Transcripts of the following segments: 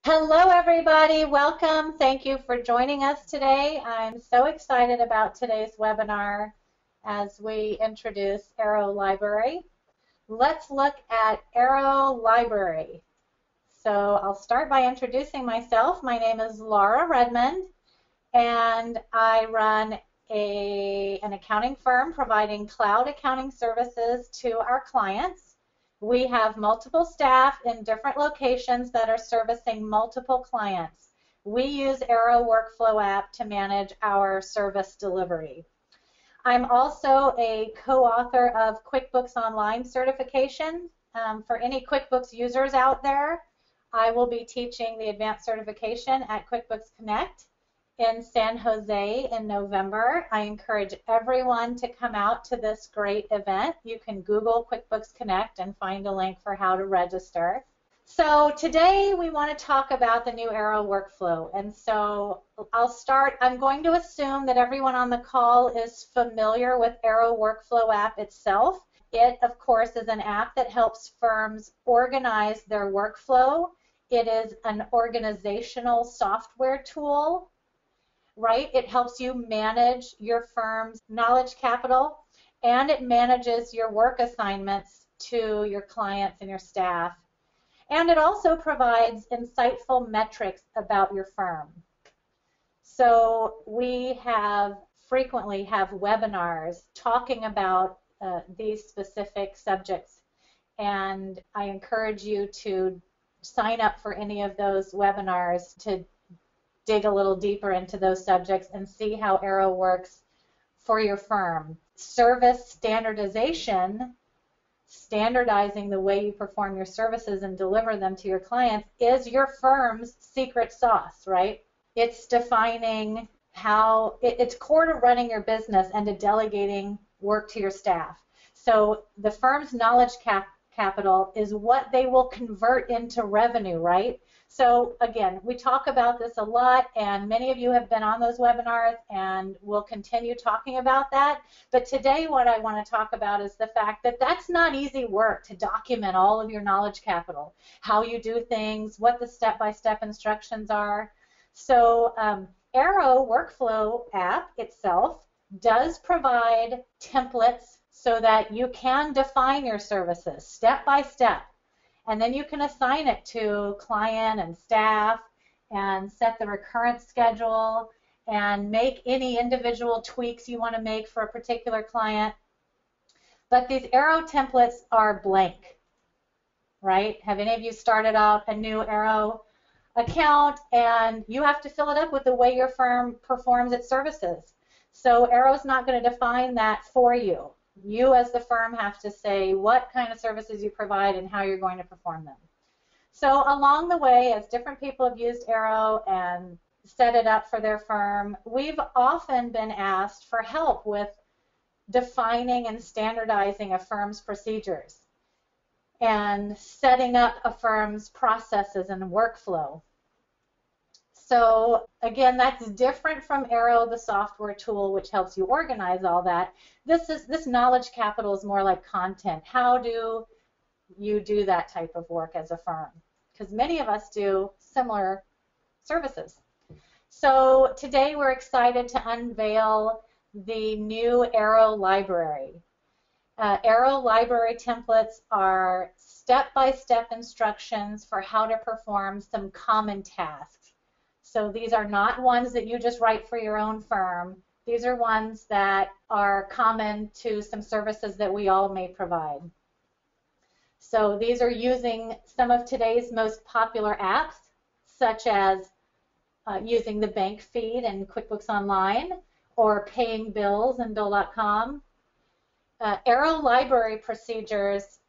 Hello, everybody. Welcome. Thank you for joining us today. I'm so excited about today's webinar as we introduce Aero Library. Let's look at Aero Library. So I'll start by introducing myself. My name is Laura Redmond, and I run an accounting firm providing cloud accounting services to our clients. We have multiple staff in different locations that are servicing multiple clients. We use Aero Workflow app to manage our service delivery. I'm also a co-author of QuickBooks Online certification. For any QuickBooks users out there, I will be teaching the advanced certification at QuickBooks Connect in San Jose in November. I encourage everyone to come out to this great event. You can Google QuickBooks Connect and find a link for how to register. So today we want to talk about the new Aero workflow. And so I'll start. I'm going to assume that everyone on the call is familiar with Aero Workflow app itself. It, of course, is an app that helps firms organize their workflow. It is an organizational software tool, right? It helps you manage your firm's knowledge capital, and it manages your work assignments to your clients and your staff. And it also provides insightful metrics about your firm. So we frequently have webinars talking about these specific subjects, and I encourage you to sign up for any of those webinars to dig a little deeper into those subjects and see how Aero works for your firm. Service standardization, standardizing the way you perform your services and deliver them to your clients, is your firm's secret sauce, right? It's defining how, it's core to running your business and to delegating work to your staff. So the firm's knowledge capital is what they will convert into revenue, right? So again, we talk about this a lot, and many of you have been on those webinars, and we'll continue talking about that. But today what I want to talk about is the fact that that's not easy work to document all of your knowledge capital, how you do things, what the step-by-step instructions are. So Aero Workflow app itself does provide templates so that you can define your services step by step. And then you can assign it to client and staff and set the recurrent schedule and make any individual tweaks you want to make for a particular client. But these Aero templates are blank, right? Have any of you started out a new Aero account and you have to fill it up with the way your firm performs its services? So Aero's not going to define that for you. You as the firm have to say what kind of services you provide and how you're going to perform them. So along the way, as different people have used Aero and set it up for their firm, we've often been asked for help with defining and standardizing a firm's procedures and setting up a firm's processes and workflow. So again, that's different from Aero, the software tool, which helps you organize all that. This knowledge capital is more like content. How do you do that type of work as a firm? Because many of us do similar services. So today we're excited to unveil the new Aero Library. Aero Library templates are step-by-step instructions for how to perform some common tasks. So these are not ones that you just write for your own firm. These are ones that are common to some services that we all may provide. So these are using some of today's most popular apps, such as using the bank feed in QuickBooks Online or paying bills in Bill.com. Aero Library procedures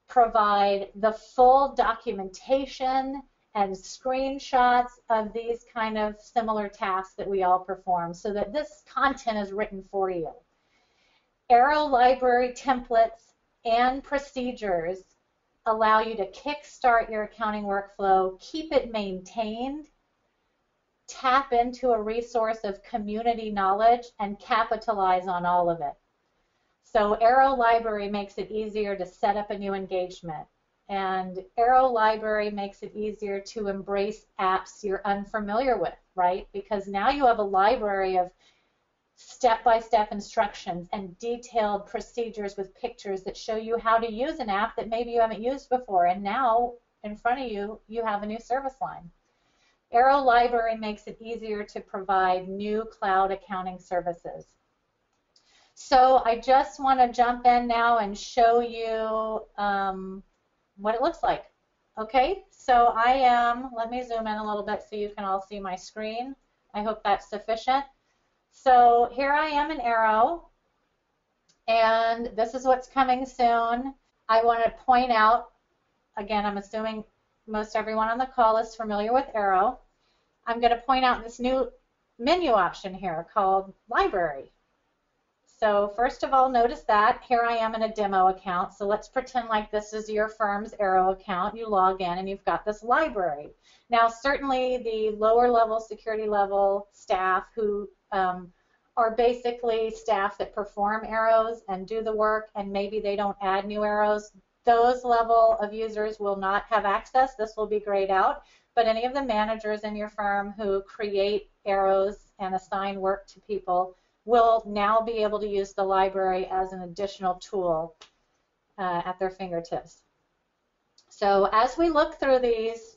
provide the full documentation and screenshots of these kind of similar tasks that we all perform so that this content is written for you. Aero Library templates and procedures allow you to kickstart your accounting workflow, keep it maintained, tap into a resource of community knowledge, and capitalize on all of it. So Aero Library makes it easier to set up a new engagement, And Aero Library makes it easier to embrace apps you're unfamiliar with, right? Because now you have a library of step-by-step instructions and detailed procedures with pictures that show you how to use an app that maybe you haven't used before. And now in front of you, you have a new service line. Aero Library makes it easier to provide new cloud accounting services. So I just want to jump in now and show you what it looks like. Okay, so let me zoom in a little bit so you can all see my screen. I hope that's sufficient. So here I am in Aero, and this is what's coming soon. I want to point out, again, I'm assuming most everyone on the call is familiar with Aero. I'm going to point out this new menu option here called Library. So first of all, notice that here I am in a demo account. So let's pretend like this is your firm's Aero account. You log in and you've got this library. Now certainly the lower level, security level staff who are basically staff that perform arrows and do the work, and maybe they don't add new arrows, those level of users will not have access. This will be grayed out. But any of the managers in your firm who create arrows and assign work to people will now be able to use the library as an additional tool at their fingertips. So as we look through these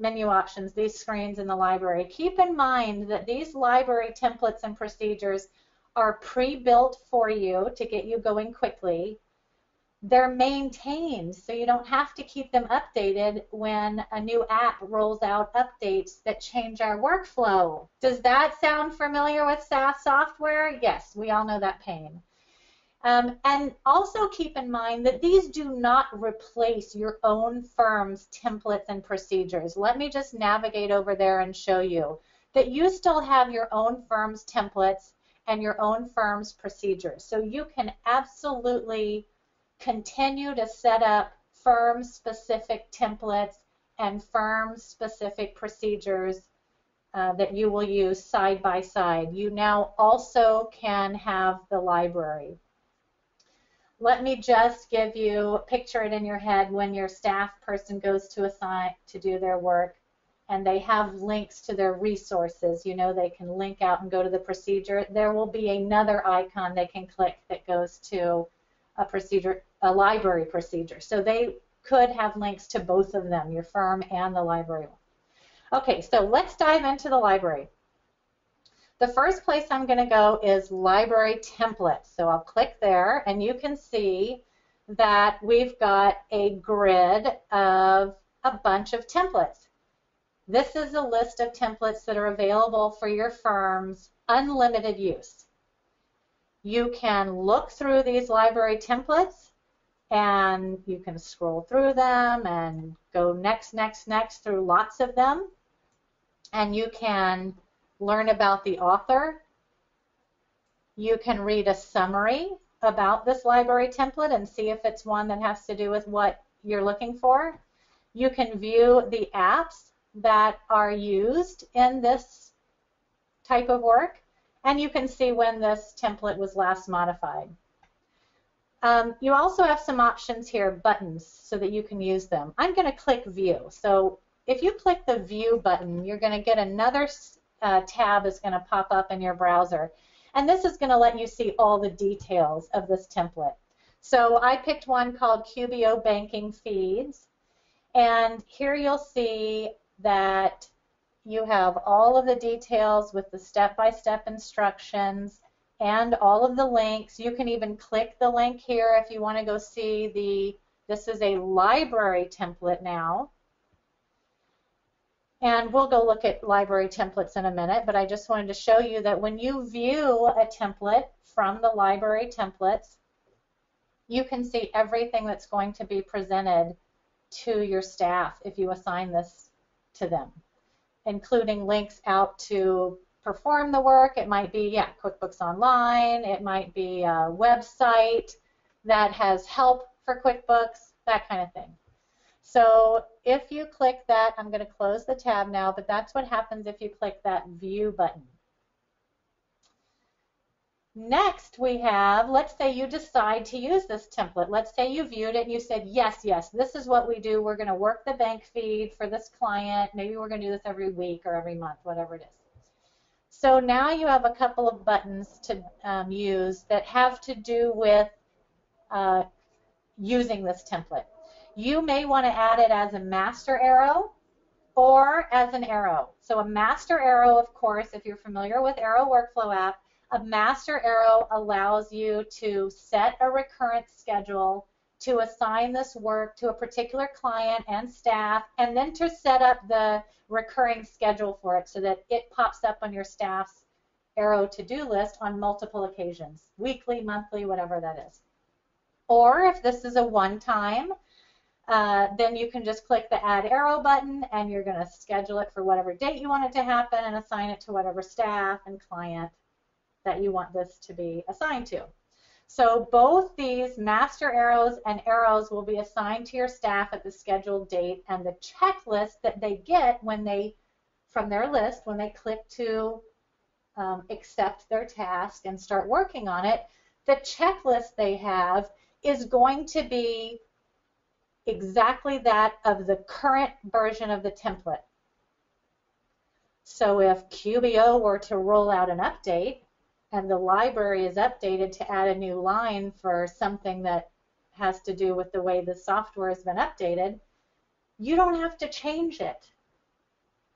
menu options, these screens in the library, keep in mind that these library templates and procedures are pre-built for you to get you going quickly. They're maintained, so you don't have to keep them updated when a new app rolls out updates that change our workflow. Does that sound familiar with SaaS software? Yes, we all know that pain. And also keep in mind that these do not replace your own firm's templates and procedures. Let me just navigate over there and show you that you still have your own firm's templates and your own firm's procedures. So you can absolutely continue to set up firm-specific templates and firm-specific procedures that you will use side by side. You now also can have the library. Let me just give you, picture it in your head when your staff person goes to a site to do their work and they have links to their resources. You know, they can link out and go to the procedure. There will be another icon they can click that goes to a procedure, a library procedure. So they could have links to both of them, your firm and the library one. Okay, so let's dive into the library. The first place I'm going to go is library templates. So I'll click there and you can see that we've got a grid of a bunch of templates. This is a list of templates that are available for your firm's unlimited use. You can look through these library templates and you can scroll through them and go next, next, next through lots of them. And you can learn about the author. You can read a summary about this library template and see if it's one that has to do with what you're looking for. You can view the apps that are used in this type of work. And you can see when this template was last modified. You also have some options here, buttons, so that you can use them. I'm going to click View. So if you click the View button, you're going to get another tab is going to pop up in your browser. And this is going to let you see all the details of this template. So I picked one called QBO Banking Feeds. And here you'll see that you have all of the details with the step-by-step instructions and all of the links. You can even click the link here if you want to go see this is a library template now. And we'll go look at library templates in a minute, but I just wanted to show you that when you view a template from the library templates, you can see everything that's going to be presented to your staff if you assign this to them, including links out to perform the work. It might be, yeah, QuickBooks Online. It might be a website that has help for QuickBooks, that kind of thing. So if you click that, I'm going to close the tab now, but that's what happens if you click that View button. Next we have, let's say you decide to use this template. Let's say you viewed it and you said, yes, yes, this is what we do. We're going to work the bank feed for this client. Maybe we're going to do this every week or every month, whatever it is. So now you have a couple of buttons to use that have to do with using this template. You may want to add it as a master arrow or as an arrow. So a master arrow, of course, if you're familiar with Aero Workflow app, a master arrow allows you to set a recurrent schedule, to assign this work to a particular client and staff, and then to set up the recurring schedule for it so that it pops up on your staff's Aero to-do list on multiple occasions, weekly, monthly, whatever that is. Or if this is a one-time, then you can just click the Add Arrow button and you're going to schedule it for whatever date you want it to happen and assign it to whatever staff and client that you want this to be assigned to. So both these master arrows and arrows will be assigned to your staff at the scheduled date, and the checklist that they get when they, from their list, when they click to accept their task and start working on it, the checklist they have is going to be exactly that of the current version of the template. So if QBO were to roll out an update and the library is updated to add a new line for something that has to do with the way the software has been updated, you don't have to change it.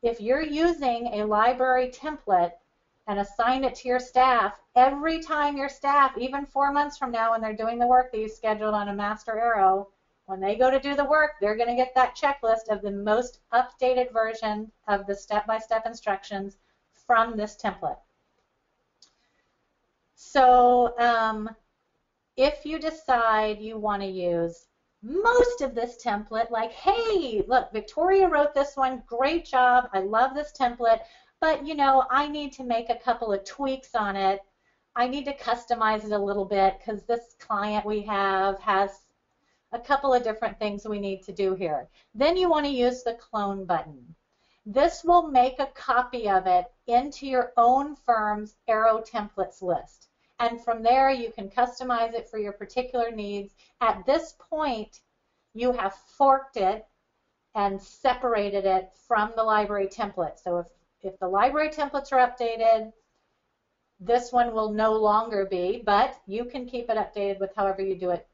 If you're using a library template and assign it to your staff, every time your staff, even 4 months from now when they're doing the work that you scheduled on a master arrow, when they go to do the work, they're going to get that checklist of the most updated version of the step-by-step instructions from this template. So if you decide you want to use most of this template, like, hey, look, Victoria wrote this one, great job, I love this template, but you know, I need to make a couple of tweaks on it. I need to customize it a little bit because this client we have has a couple of different things we need to do here. Then you want to use the clone button. This will make a copy of it into your own firm's Aero templates list. And from there, you can customize it for your particular needs. At this point, you have forked it and separated it from the library template. So if the library templates are updated, this one will no longer be, but you can keep it updated with however you do it,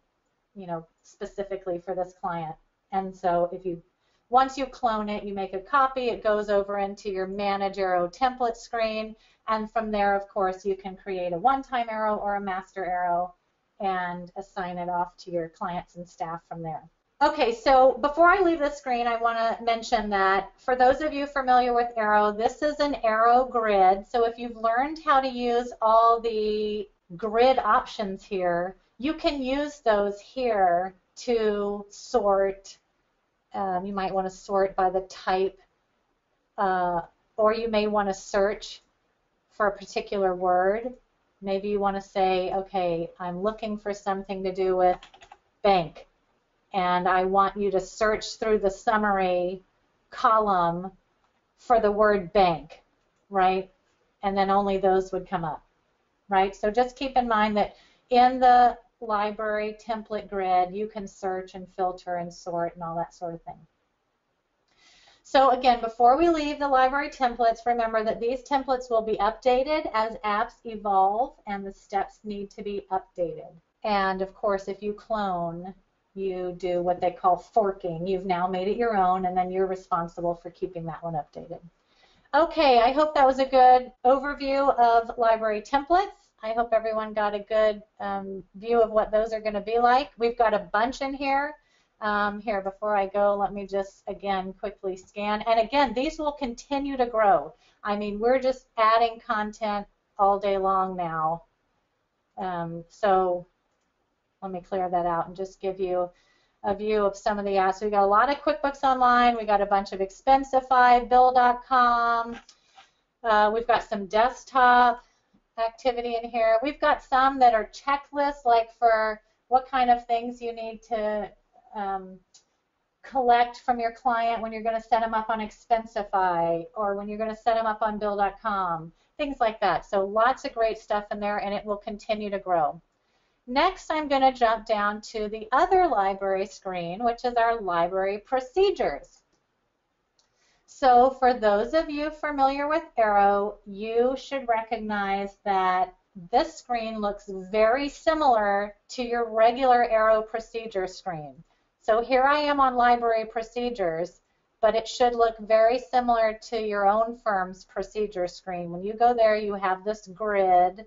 you know, specifically for this client. And so if you, once you clone it, you make a copy, it goes over into your Manage Aero template screen, and from there, of course, you can create a one-time arrow or a master arrow and assign it off to your clients and staff from there. Okay, so before I leave the screen, I want to mention that for those of you familiar with Aero, this is an Aero grid. So if you've learned how to use all the grid options here, you can use those here to sort. You might want to sort by the type, or you may want to search for a particular word. Maybe you want to say, okay, I'm looking for something to do with bank, and I want you to search through the summary column for the word bank, right? And then only those would come up, right? So just keep in mind that in the library template grid, you can search and filter and sort and all that sort of thing. So again, before we leave the library templates, remember that these templates will be updated as apps evolve and the steps need to be updated. And of course, if you clone, you do what they call forking. You've now made it your own, and then you're responsible for keeping that one updated. Okay, I hope that was a good overview of library templates. I hope everyone got a good view of what those are going to be like. We've got a bunch in here. Here, before I go, let me just, again, quickly scan. And again, these will continue to grow. I mean, we're just adding content all day long now. So let me clear that out and just give you a view of some of the apps. We've got a lot of QuickBooks Online. We've got a bunch of Expensify, Bill.com. We've got some desktop activity in here. We've got some that are checklists, like for what kind of things you need to collect from your client when you're going to set them up on Expensify or when you're going to set them up on Bill.com. things like that. So lots of great stuff in there, and it will continue to grow. Next, I'm going to jump down to the other library screen, which is our library procedures. So for those of you familiar with Aero, you should recognize that this screen looks very similar to your regular Aero procedure screen. So here I am on library procedures, but it should look very similar to your own firm's procedure screen. When you go there, you have this grid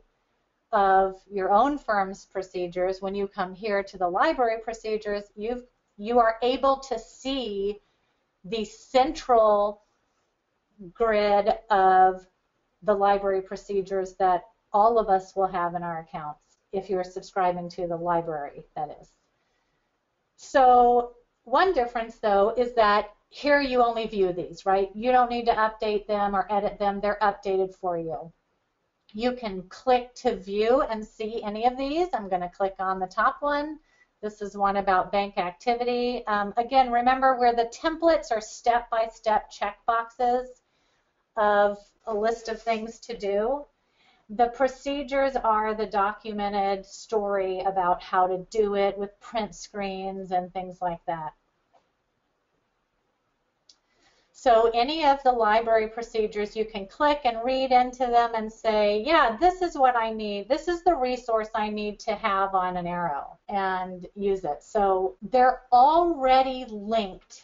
of your own firm's procedures. When you come here to the library procedures, you are able to see the central grid of the library procedures that all of us will have in our accounts if you're subscribing to the library, that is. So one difference, though, is that here you only view these, right? You don't need to update them or edit them. They're updated for you. You can click to view and see any of these. I'm going to click on the top one. This is one about bank activity. Again, remember where the templates are step-by-step checkboxes of a list of things to do. The procedures are the documented story about how to do it with print screens and things like that. So any of the library procedures, you can click and read into them and say, yeah, this is what I need. This is the resource I need to have on an Aero, and use it. So they're already linked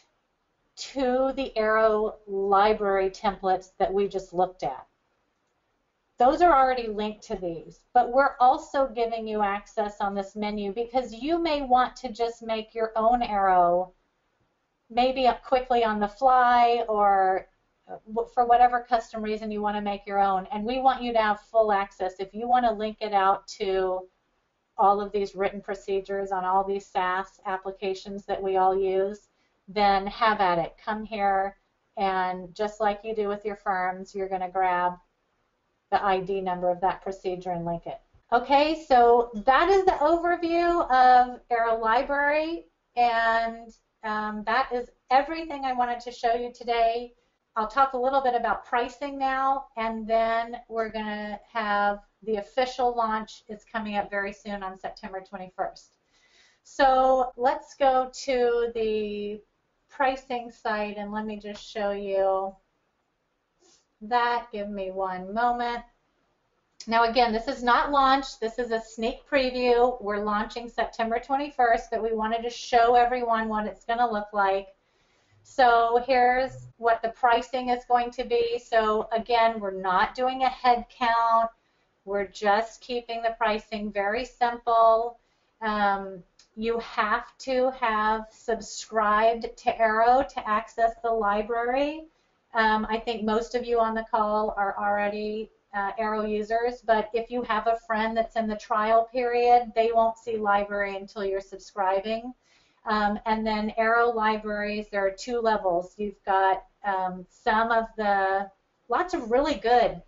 to the Aero library templates that we just looked at. Those are already linked to these, but we're also giving you access on this menu because you may want to just make your own Aero, maybe quickly on the fly, or for whatever custom reason you want to make your own, and we want you to have full access. If you want to link it out to all of these written procedures on all these SaaS applications that we all use, then have at it. Come here, and just like you do with your firms, you're going to grab the ID number of that procedure and link it. Okay, so that is the overview of Aero Library, and that is everything I wanted to show you today. I'll talk a little bit about pricing now, and then we're going to have the official launch. It's coming up very soon on September 21st. So let's go to the pricing site, and let me just show you that. Give me one moment. Now again, this is not launched. This is a sneak preview. We're launching September 21st, but we wanted to show everyone what it's going to look like. So here's what the pricing is going to be. So again, we're not doing a head count. We're just keeping the pricing very simple. You have to have subscribed to Aero to access the library. I think most of you on the call are already Aero users, but if you have a friend that's in the trial period, they won't see library until you're subscribing. And then Aero libraries, there are two levels. You've got lots of really good,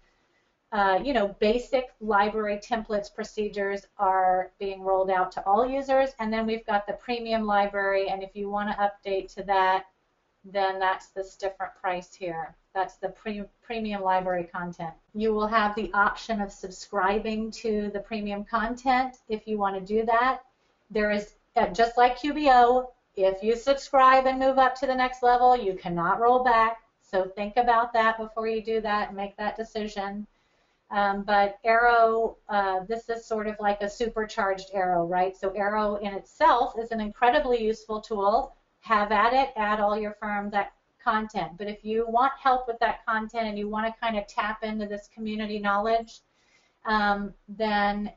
basic library templates procedures are being rolled out to all users, and then we've got the premium library, and if you want to update to that, then that's this different price here. That's the premium library content. You will have the option of subscribing to the premium content if you want to do that. There is, just like QBO, if you subscribe and move up to the next level, you cannot roll back. So think about that before you do that and make that decision. But Aero, this is sort of like a supercharged Aero, right? So Aero in itself is an incredibly useful tool. Have at it, add all your firm that content. But if you want help with that content and you want to kind of tap into this community knowledge, then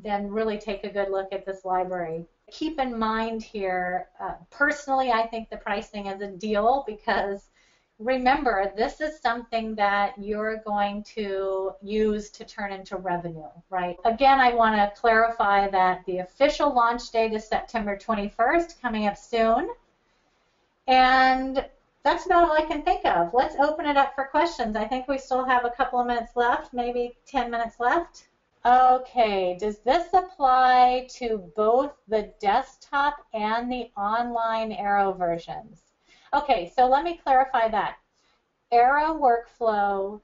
really take a good look at this library. Keep in mind here, personally, I think the pricing is a deal because remember, this is something that you're going to use to turn into revenue, right? Again, I want to clarify that the official launch date is September 21st, coming up soon. And that's about all I can think of. Let's open it up for questions. I think we still have a couple of minutes left, maybe 10 minutes left. Okay, does this apply to both the desktop and the online Aero versions? Okay, so let me clarify that. Aero workflow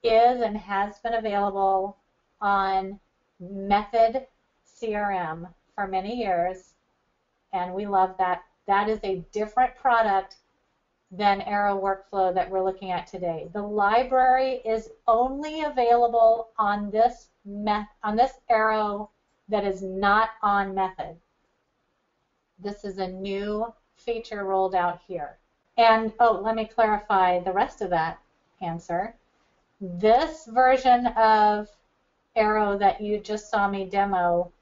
is and has been available on Method CRM for many years, and we love that. That is a different product than Aero Workflow that we're looking at today. The library is only available on this Aero that is not on Method. This is a new feature rolled out here. And, oh, let me clarify the rest of that answer. This version of Aero that you just saw me demo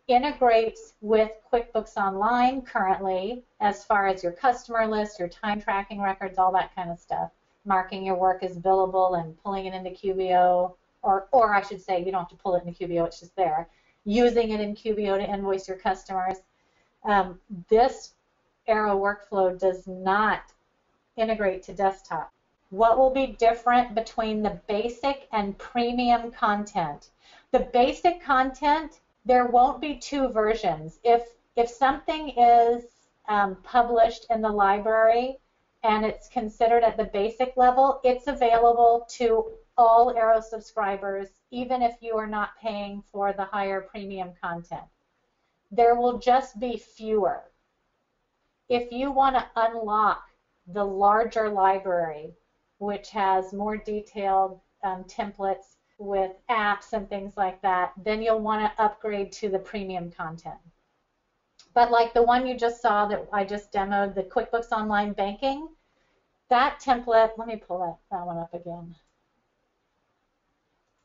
integrates with QuickBooks Online currently as far as your customer list, your time tracking records, all that kind of stuff, marking your work as billable and pulling it into QBO, or I should say you don't have to pull it into QBO, it's just there, using it in QBO to invoice your customers. This Aero Workflow does not integrate to desktop. What will be different between the basic and premium content? The basic content, there won't be two versions. If something is published in the library and it's considered at the basic level, it's available to all Aero subscribers, even if you are not paying for the higher premium content. There will just be fewer. If you want to unlock the larger library, which has more detailed templates with apps and things like that, then you'll want to upgrade to the premium content. But like the one you just saw that I just demoed, the QuickBooks Online Banking, that template, let me pull that one up again.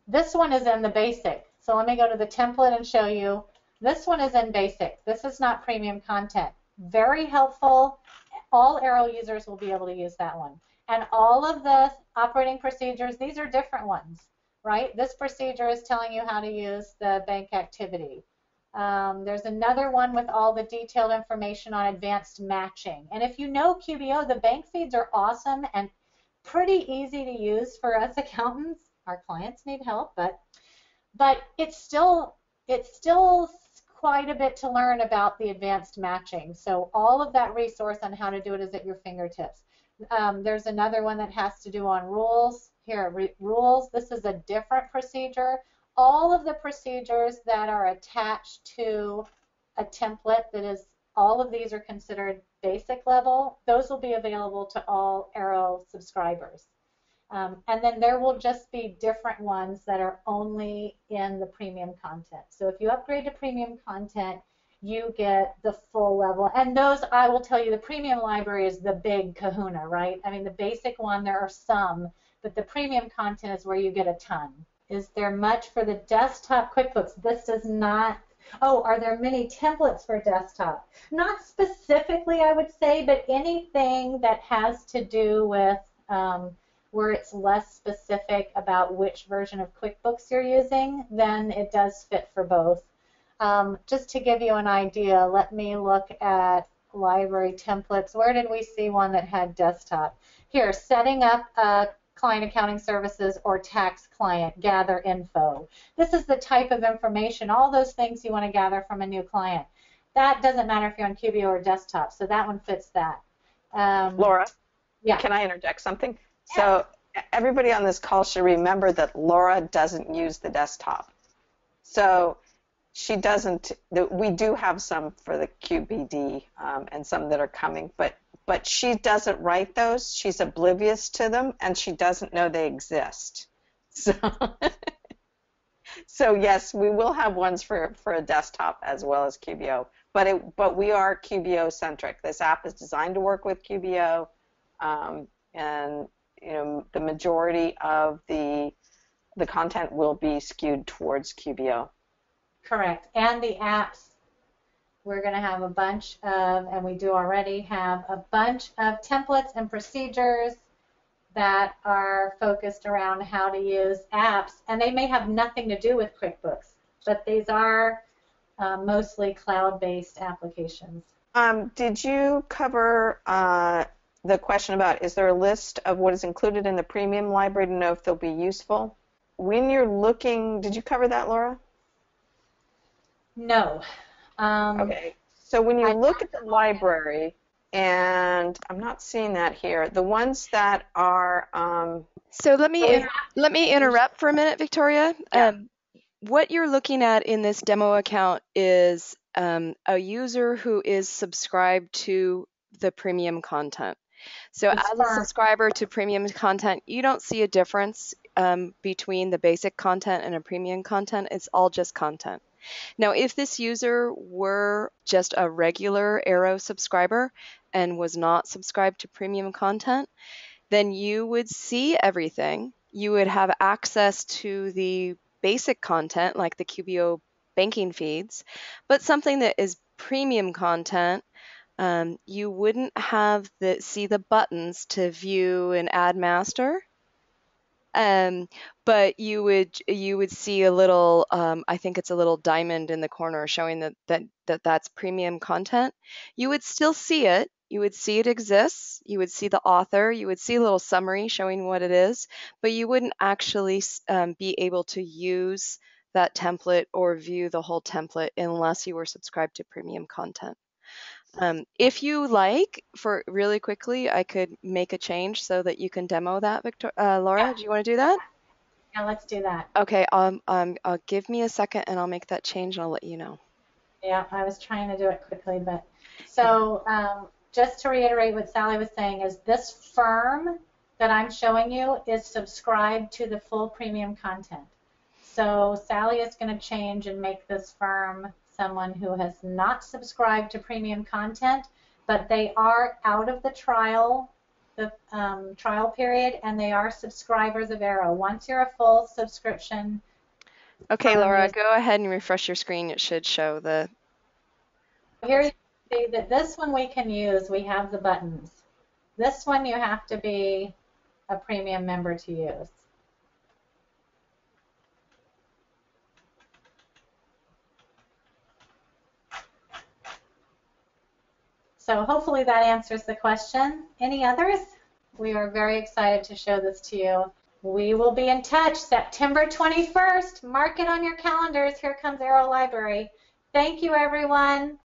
This one is in the basic. So let me go to the template and show you. This one is in basic. This is not premium content. Very helpful. All Aero users will be able to use that one. And all of the operating procedures, these are different ones, right? This procedure is telling you how to use the bank activity. There's another one with all the detailed information on advanced matching. And if you know QBO, the bank feeds are awesome and pretty easy to use for us accountants. Our clients need help, but it's still quite a bit to learn about the advanced matching. So all of that resource on how to do it is at your fingertips. There's another one that has to do on rules. Here, rules, this is a different procedure. All of the procedures that are attached to a template that is, all of these are considered basic level, those will be available to all Aero subscribers. And then there will just be different ones that are only in the premium content. So if you upgrade to premium content, you get the full level. And those, I will tell you, the premium library is the big kahuna, right? I mean, the basic one, there are some, but the premium content is where you get a ton. Is there much for the desktop QuickBooks? This does not. Oh, are there many templates for desktop? Not specifically, I would say, but anything that has to do with where it's less specific about which version of QuickBooks you're using, then it does fit for both. Just to give you an idea, let me look at library templates. Where did we see one that had desktop? Here, setting up client accounting services or tax client, gather info. This is the type of information, all those things you want to gather from a new client. That doesn't matter if you're on QBO or desktop, so that one fits that. Laura, yeah. Can I interject something? Yeah. So everybody on this call should remember that Laura doesn't use the desktop. So she doesn't, we do have some for the QBD and some that are coming, but she doesn't write those. She's oblivious to them, and she doesn't know they exist. So, so yes, we will have ones for a desktop as well as QBO, but we are QBO centric. This app is designed to work with QBO, and you know, the majority of the content will be skewed towards QBO. Correct. And the apps, we're going to have a bunch of, and we do already have a bunch of templates and procedures that are focused around how to use apps, and they may have nothing to do with QuickBooks, but these are mostly cloud-based applications. Did you cover the question about, is there a list of what is included in the premium library to know if they'll be useful? When you're looking, did you cover that, Laura? No. Okay. So when you look at the library, and I'm not seeing that here, the ones that are So let me So we have let me to change. interrupt for a minute, Victoria. Yeah, What you're looking at in this demo account is a user who is subscribed to the premium content. So this as a firm. subscriber to premium content, you don't see a difference between the basic content and a premium content. It's all just content. Now, if this user were just a regular Aero subscriber and was not subscribed to premium content, then you would see everything. You would have access to the basic content like the QBO banking feeds, but something that is premium content, you wouldn't have see the buttons to view and add master. Um, but you would see a little, I think it's a little diamond in the corner showing that's premium content. You would still see it. You would see it exists. You would see the author. You would see a little summary showing what it is, but you wouldn't actually be able to use that template or view the whole template unless you were subscribed to premium content. If you like, for really quickly, I could make a change so that you can demo that, Yeah, Laura. Do you want to do that? yeah, let's do that. Okay, give me a second and I'll make that change and I'll let you know. Yeah, I was trying to do it quickly, but so just to reiterate what Sally was saying is this firm that I'm showing you is subscribed to the full premium content. So Sally is going to change and make this firm someone who has not subscribed to premium content, but they are out of the trial period, and they are subscribers of Aero. Once you're a full subscription Okay, firm Laura, user, go ahead and refresh your screen. It should show the. here you see that this one we can use. We have the buttons. This one you have to be a premium member to use. So hopefully that answers the question. Any others? We are very excited to show this to you. We will be in touch September 21st. Mark it on your calendars. Here comes Aero Library. Thank you, everyone.